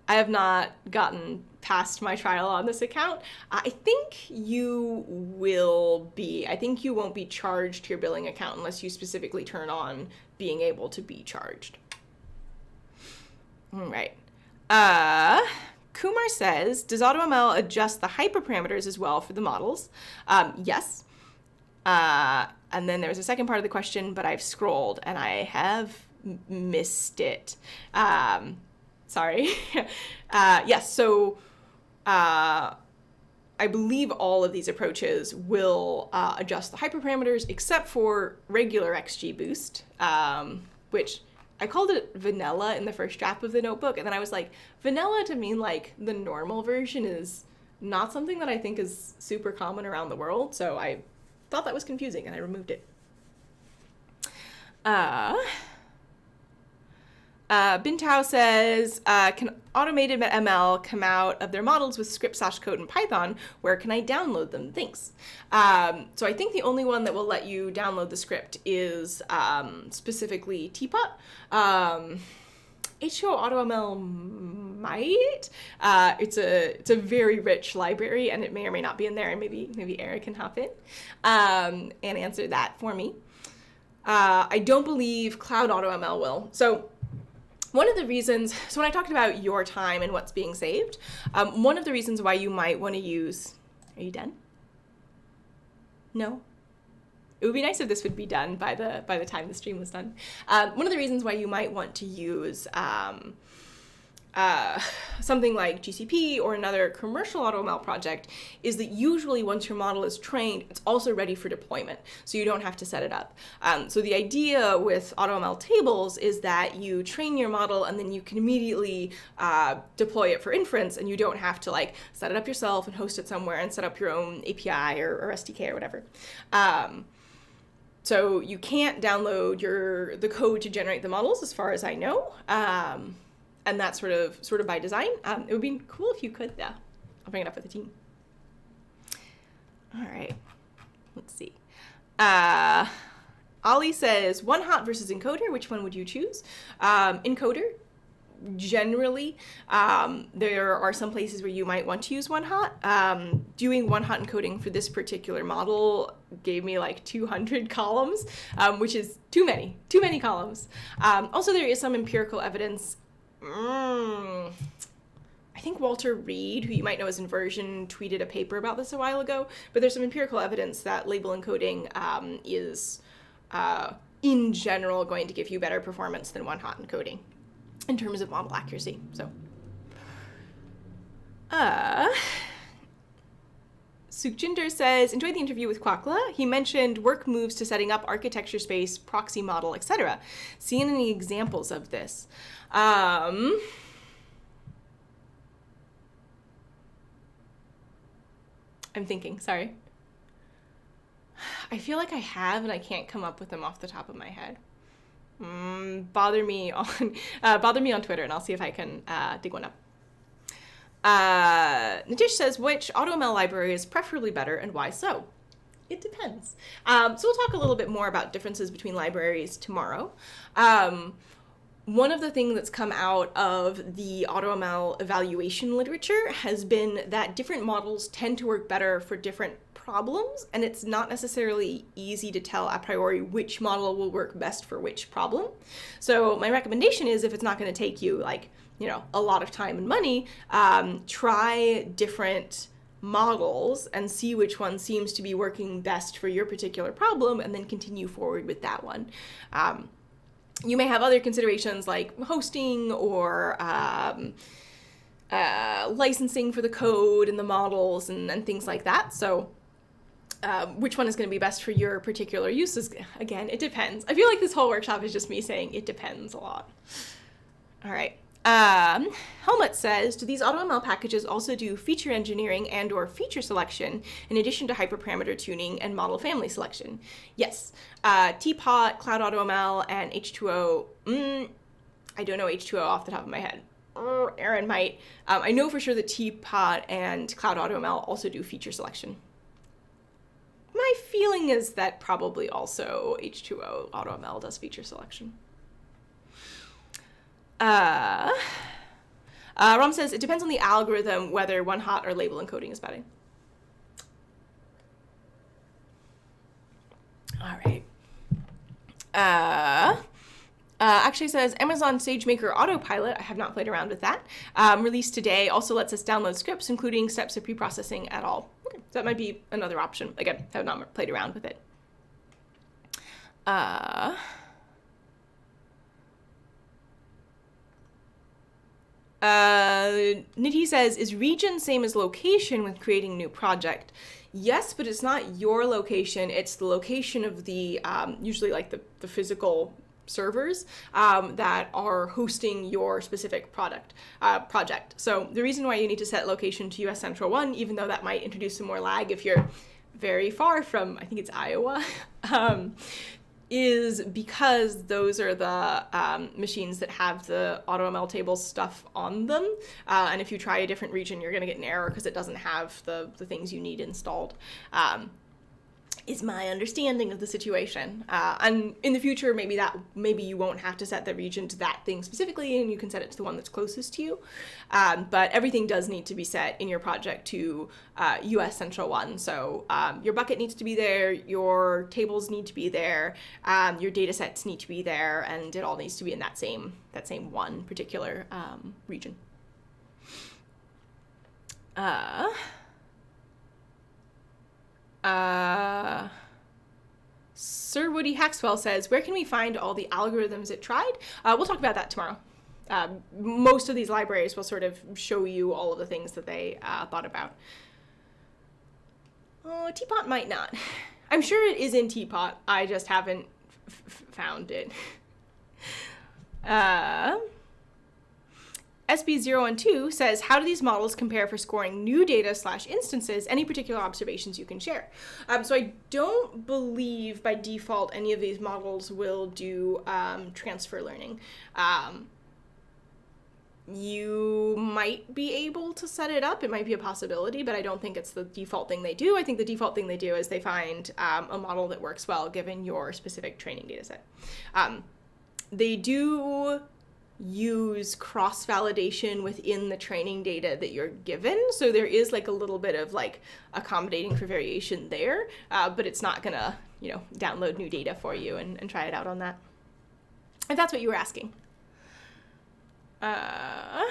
have not gotten past my trial on this account. I think you will be. I think you won't be charged to your billing account unless you specifically turn on being able to be charged. All right. Kumar says, does AutoML adjust the hyperparameters as well for the models? Yes. And then there's a second part of the question, but I've scrolled and I have missed it. Sorry. Yes, so I believe all of these approaches will adjust the hyperparameters except for regular XGBoost, which I called it vanilla in the first draft of the notebook, and then I was like, vanilla to mean like the normal version is not something that I think is super common around the world, so I thought that was confusing and I removed it. Bintao says, can automated ML come out of their models with script/code in Python? Where can I download them? Thanks. So I think the only one that will let you download the script is specifically Teapot. H2O AutoML might. It's a very rich library, and it may or may not be in there, and maybe Eric can hop in and answer that for me. I don't believe Cloud AutoML will. So one of the reasons, so when I talked about your time and what's being saved, one of the reasons why you might want to use, are you done? No? It would be nice if this would be done by the time the stream was done. One of the reasons why you might want to use something like GCP or another commercial AutoML project is that usually once your model is trained, it's also ready for deployment, so you don't have to set it up. So the idea with AutoML tables is that you train your model and then you can immediately deploy it for inference, and you don't have to like set it up yourself and host it somewhere and set up your own API or SDK or whatever. So you can't download the code to generate the models, as far as I know. And that's sort of by design. It would be cool if you could, though. I'll bring it up with the team. All right, let's see. Ollie says, one hot versus encoder, which one would you choose? Encoder. Generally, there are some places where you might want to use one hot. Doing one hot encoding for this particular model gave me like 200 columns, which is too many columns. Also, there is some empirical evidence. I think Walter Reed, who you might know as Inversion, tweeted a paper about this a while ago, but there's some empirical evidence that label encoding is, in general, going to give you better performance than one hot encoding in terms of model accuracy. So, Sukhjinder says, enjoyed the interview with Kwakla. He mentioned work moves to setting up architecture space, proxy model, etc. Seen any examples of this? I'm thinking, sorry. I feel like I have, and I can't come up with them off the top of my head. Bother me on Twitter, and I'll see if I can dig one up. Nitish says, which AutoML library is preferably better, and why so? It depends. So we'll talk a little bit more about differences between libraries tomorrow. One of the things that's come out of the AutoML evaluation literature has been that different models tend to work better for different problems, and it's not necessarily easy to tell a priori which model will work best for which problem. So my recommendation is, if it's not going to take you a lot of time and money, try different models and see which one seems to be working best for your particular problem, and then continue forward with that one. You may have other considerations like hosting or licensing for the code and the models and things like that. So which one is going to be best for your particular uses? Again, it depends. I feel like this whole workshop is just me saying it depends a lot. All right. Helmut says, do these AutoML packages also do feature engineering and or feature selection in addition to hyperparameter tuning and model family selection? Yes. Teapot, Cloud AutoML, and H2O. I don't know H2O off the top of my head. Aaron might. I know for sure that Teapot and Cloud AutoML also do feature selection. My feeling is that probably also H2O AutoML does feature selection. Rom says, it depends on the algorithm whether one hot or label encoding is better. All right. Actually says, Amazon SageMaker Autopilot, I have not played around with that, released today, also lets us download scripts, including steps of preprocessing at all. Okay, so that might be another option. Again, have not played around with it. Nidhi says, is region same as location when creating new project? Yes, but it's not your location. It's the location of the, usually like the physical servers that are hosting your specific project. So the reason why you need to set location to US Central 1, even though that might introduce some more lag if you're very far from, I think it's Iowa, is because those are the machines that have the AutoML tables stuff on them. And if you try a different region, you're going to get an error because it doesn't have the things you need installed. Is my understanding of the situation. And in the future, maybe you won't have to set the region to that thing specifically, and you can set it to the one that's closest to you. But everything does need to be set in your project to US Central 1. So your bucket needs to be there, your tables need to be there, your data sets need to be there, and it all needs to be in that same one particular region. Sir Woody Haxwell says, where can we find all the algorithms it tried? We'll talk about that tomorrow. Most of these libraries will sort of show you all of the things that they thought about. Oh, Teapot might not. I'm sure it is in Teapot. I just haven't found it. SB012 says, how do these models compare for scoring new data/instances? Any particular observations you can share? So I don't believe by default any of these models will do transfer learning. You might be able to set it up. It might be a possibility, but I don't think it's the default thing they do. I think the default thing they do is they find a model that works well given your specific training data set. They do use cross-validation within the training data that you're given. So there is like a little bit of like accommodating for variation there, but it's not gonna, download new data for you and try it out on that. If that's what you were asking. Let's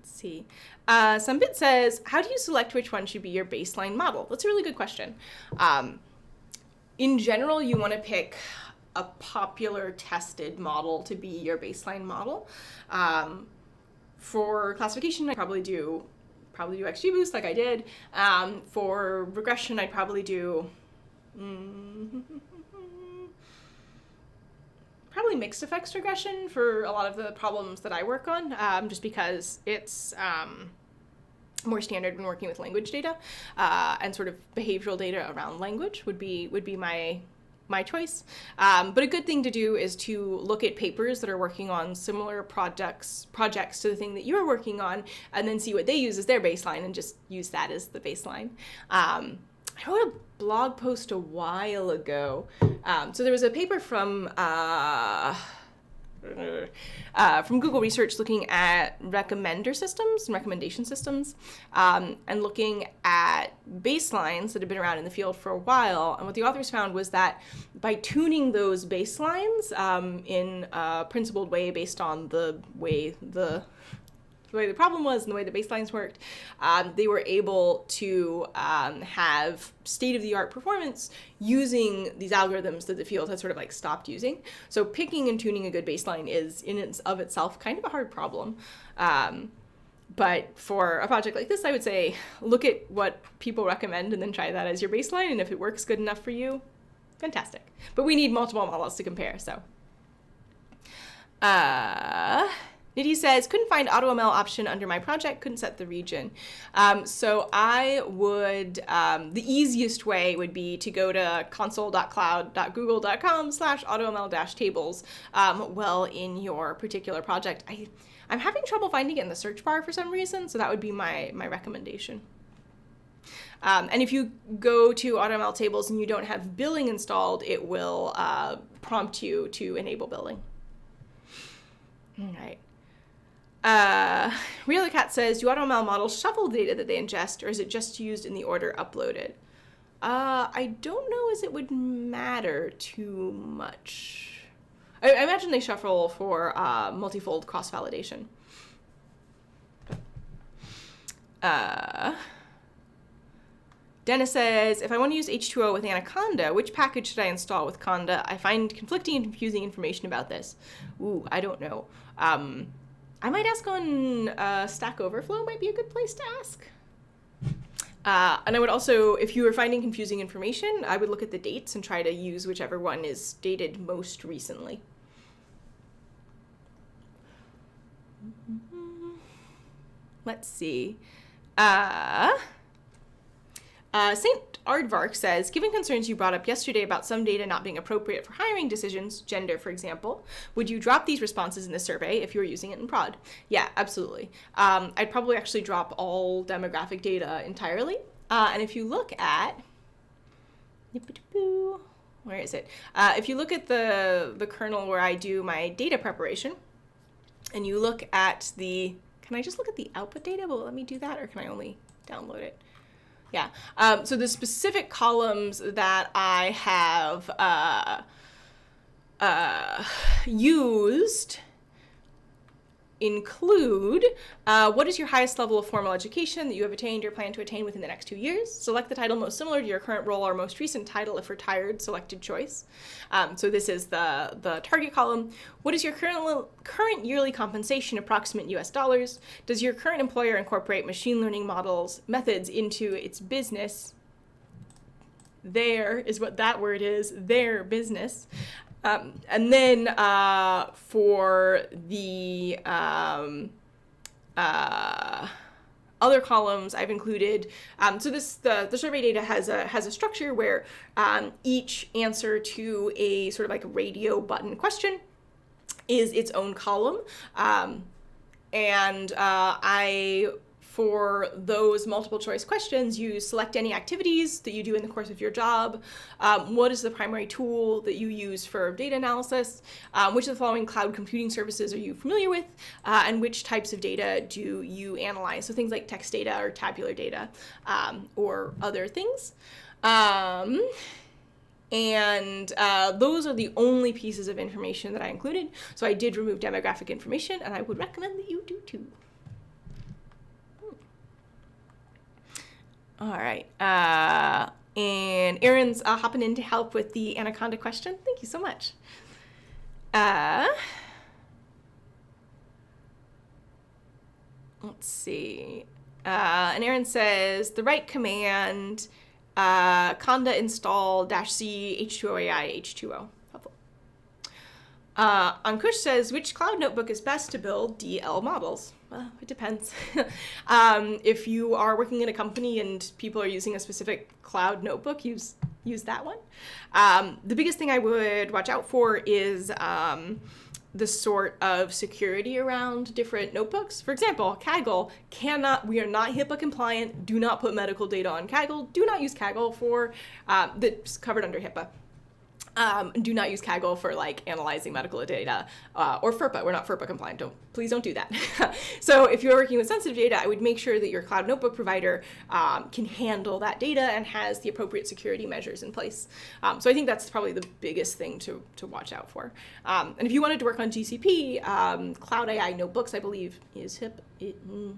see. Stumped says, how do you select which one should be your baseline model? That's a really good question. In general, you want to pick a popular tested model to be your baseline model. For classification, I'd probably do XGBoost like I did. For regression, I'd probably do probably mixed effects regression for a lot of the problems that I work on, just because it's more standard when working with language data, and sort of behavioral data around language would be my choice. But a good thing to do is to look at papers that are working on similar projects to the thing that you're working on, and then see what they use as their baseline and just use that as the baseline. I wrote a blog post a while ago. So there was a paper from Google Research looking at recommender systems and recommendation systems, and looking at baselines that have been around in the field for a while. And what the authors found was that by tuning those baselines in a principled way based on the way the problem was and the way the baselines worked, they were able to have state-of-the-art performance using these algorithms that the field had sort of like stopped using. So picking and tuning a good baseline is in and of itself kind of a hard problem. But for a project like this, I would say look at what people recommend and then try that as your baseline. And if it works good enough for you, fantastic. But we need multiple models to compare, so. Nidhi says, couldn't find AutoML option under my project, couldn't set the region. So I would, the easiest way would be to go to console.cloud.google.com/AutoML-tables well in your particular project. I'm having trouble finding it in the search bar for some reason, so that would be my recommendation. And if you go to AutoML tables and you don't have billing installed, it will prompt you to enable billing. All right. RealCat says, do AutoML models shuffle data that they ingest, or is it just used in the order uploaded? I don't know as it would matter too much. I imagine they shuffle for multifold cross-validation. Dennis says, if I want to use H2O with Anaconda, which package should I install with Conda? I find conflicting and confusing information about this. Ooh, I don't know. I might ask on Stack Overflow might be a good place to ask. And I would also, if you are finding confusing information, I would look at the dates and try to use whichever one is dated most recently. Let's see. St. Aardvark says, given concerns you brought up yesterday about some data not being appropriate for hiring decisions, gender, for example, would you drop these responses in the survey if you were using it in prod? Yeah, absolutely. I'd probably actually drop all demographic data entirely. And if you look at, where is it? If you look at the kernel where I do my data preparation, and you look at the, can I just look at the output data? Will it let me do that, or can I only download it? Yeah, so the specific columns that I have used include what is your highest level of formal education that you have attained or plan to attain within the next 2 years. Select the title most similar to your current role or most recent title if retired, selected choice. So this is the target column. What is your current yearly compensation, approximate US dollars? Does your current employer incorporate machine learning methods into its business? There is what that word is, their business. And then for the other columns, I've included, so the survey data has a structure where each answer to a sort of like radio button question is its own column. For those multiple choice questions, you select any activities that you do in the course of your job. What is the primary tool that you use for data analysis? Which of the following cloud computing services are you familiar with? And which types of data do you analyze? So things like text data or tabular data or other things. Those are the only pieces of information that I included. So I did remove demographic information, and I would recommend that you do too. All right, and Aaron's hopping in to help with the Anaconda question. Thank you so much. Let's see. And Aaron says, the right command, conda install -c h2o.ai h2o. Helpful. Ankush says, which cloud notebook is best to build DL models? Well, it depends. If you are working in a company and people are using a specific cloud notebook, use that one. The biggest thing I would watch out for is the sort of security around different notebooks. For example, Kaggle we are not HIPAA compliant. Do not put medical data on Kaggle. Do not use Kaggle for, that's covered under HIPAA. Do not use Kaggle for like analyzing medical data or FERPA. We're not FERPA compliant. Please don't do that. So if you're working with sensitive data, I would make sure that your cloud notebook provider can handle that data and has the appropriate security measures in place. So I think that's probably the biggest thing to watch out for. And if you wanted to work on GCP, Cloud AI notebooks, I believe, is HIPAA.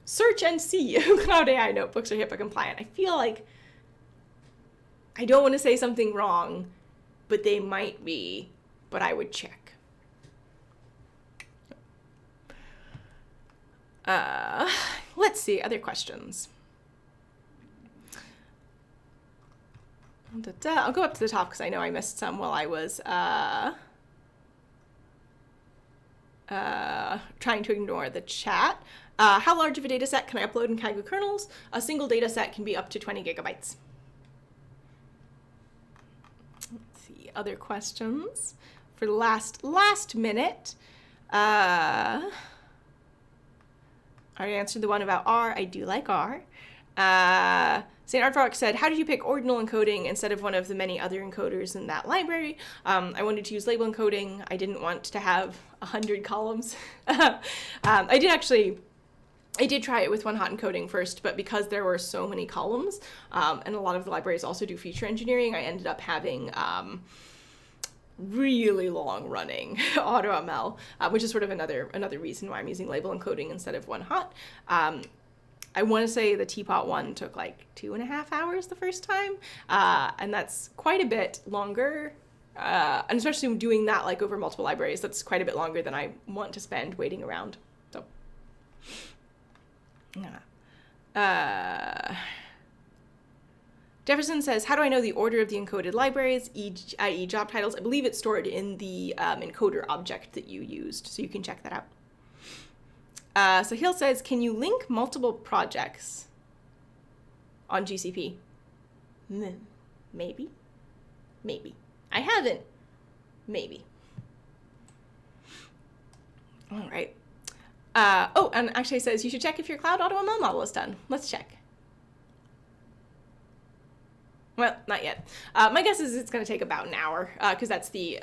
Search and see Cloud AI notebooks are HIPAA compliant. I feel like I don't want to say something wrong, but they might be, but I would check. Let's see, other questions. I'll go up to the top because I know I missed some while I was trying to ignore the chat. How large of a data set can I upload in Kaggle kernels? A single data set can be up to 20 gigabytes. Let's see, other questions for the last minute. I already answered the one about R. I do like R. St. Artfrock said, how did you pick ordinal encoding instead of one of the many other encoders in that library? I wanted to use label encoding. I didn't want to have 100 columns. I did try it with one-hot encoding first, but because there were so many columns, and a lot of the libraries also do feature engineering, I ended up having really long-running AutoML, which is sort of another reason why I'm using label encoding instead of one-hot. I want to say the Teapot one took like 2.5 hours the first time, and that's quite a bit longer. And especially doing that like over multiple libraries, that's quite a bit longer than I want to spend waiting around. So, Jefferson says, how do I know the order of the encoded libraries, i.e. job titles? I believe it's stored in the encoder object that you used, so you can check that out. Sahil says, can you link multiple projects on GCP? Maybe. I haven't. Maybe. All right. Oh, and actually it says you should check if your cloud AutoML model is done. Let's check. Well, not yet. My guess is it's going to take about an hour because that's the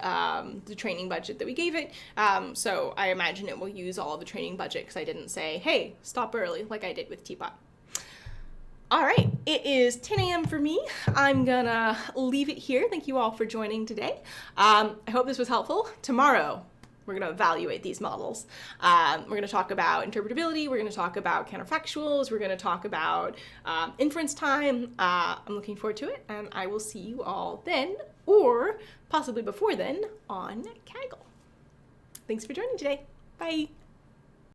training budget that we gave it. So I imagine it will use all of the training budget because I didn't say, hey, stop early like I did with Teapot. All right, it is 10 a.m. for me. I'm gonna leave it here. Thank you all for joining today. I hope this was helpful. Tomorrow, we're gonna evaluate these models. We're gonna talk about interpretability. We're gonna talk about counterfactuals. We're gonna talk about inference time. I'm looking forward to it, and I will see you all then, or possibly before then, on Kaggle. Thanks for joining today. Bye.